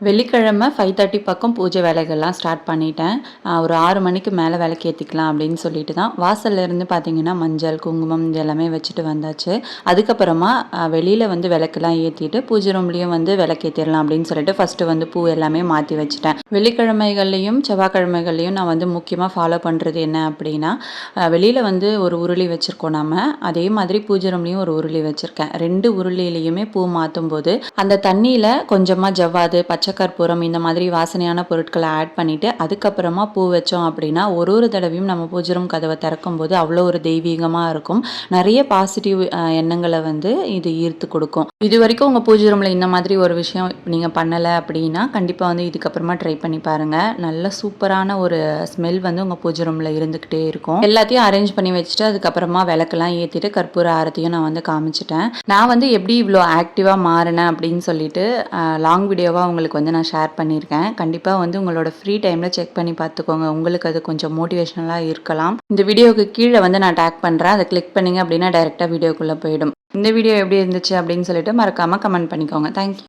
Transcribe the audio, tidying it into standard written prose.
வெள்ளிக்கிழமை 5:30 பக்கம் பூஜை வேலைகள்லாம் ஸ்டார்ட் பண்ணிட்டேன். ஒரு 6 மணிக்கு மேலே விளக்கேற்றிக்கலாம் அப்படின்னு சொல்லிட்டு தான் வாசல்ல இருந்து பார்த்தீங்கன்னா மஞ்சள் குங்குமம் இது எல்லாமே வச்சுட்டு வந்தாச்சு. அதுக்கப்புறமா வெளியில் வந்து விளக்கெல்லாம் ஏற்றிட்டு பூஜை ரூம்லேயும் வந்து விளக்கேற்றிடலாம் அப்படின்னு சொல்லிட்டு ஃபஸ்ட்டு வந்து பூ எல்லாமே மாற்றி வச்சுட்டேன். வெள்ளிக்கிழமைகள்லையும் செவ்வாய்க்கிழமைகள்லையும் நான் வந்து முக்கியமாக ஃபாலோ பண்ணுறது என்ன அப்படின்னா, வெளியில் வந்து ஒரு உருளி வச்சுருக்கோம் நம்ம, அதே மாதிரி பூஜை ரூம்லேயும் ஒரு உருளி வச்சுருக்கேன். 2 உருளிலையுமே பூ மாற்றும் போது அந்த தண்ணியில் கொஞ்சமாக ஜவ்வாது பச்சை கற்பூரம் இந்த மாதிரி வாசனையான பொருட்களை ஆட் பண்ணிவிட்டு அதுக்கப்புறமா பூ வச்சோம் அப்படின்னா ஒரு தடவையும் நம்ம பூஜை ரூம் கதவை திறக்கும் போது அவ்வளோ ஒரு தெய்வீகமாக இருக்கும். நிறைய பாசிட்டிவ் எண்ணங்களை வந்து இது ஈர்த்து கொடுக்கும். இது வரைக்கும் உங்கள் பூஜை ரூமில் இந்த மாதிரி ஒரு விஷயம் நீங்கள் பண்ணலை அப்படின்னா கண்டிப்பாக வந்து இதுக்கப்புறமா ட்ரை பண்ணி பாருங்கள். நல்ல சூப்பரான ஒரு ஸ்மெல் வந்து உங்கள் பூஜை ரூமில் இருந்துக்கிட்டே இருக்கும். எல்லாத்தையும் அரேஞ்ச் பண்ணி வச்சுட்டு அதுக்கப்புறமா விளக்கெல்லாம் ஏற்றிட்டு கற்பூர ஆரத்தியும் நான் வந்து காமிச்சிட்டேன். நான் வந்து எப்படி இவ்வளோ ஆக்டிவாக மாறினேன் அப்படின்னு சொல்லிட்டு லாங் வீடியோவாக உங்களுக்கு வந்து நான் ஷேர் பண்ணியிருக்கேன். கண்டிப்பாக வந்து உங்களோட ஃப்ரீ டைமில் செக் பண்ணி பார்த்துக்கோங்க. உங்களுக்கு அது கொஞ்சம் மோட்டிவேஷனலாக இருக்கலாம். இந்த வீடியோவுக்கு கீழே வந்து நான் டேக் பண்ணுறேன். அதை கிளிக் பண்ணிங்க அப்படின்னா டைரெக்டாக வீடியோக்குள்ளே போயிடும். இந்த வீடியோ எப்படி இருந்துச்சு அப்படின்னு சொல்லிட்டு மறக்காமல் கமெண்ட் பண்ணிக்கோங்க. தேங்க்யூ.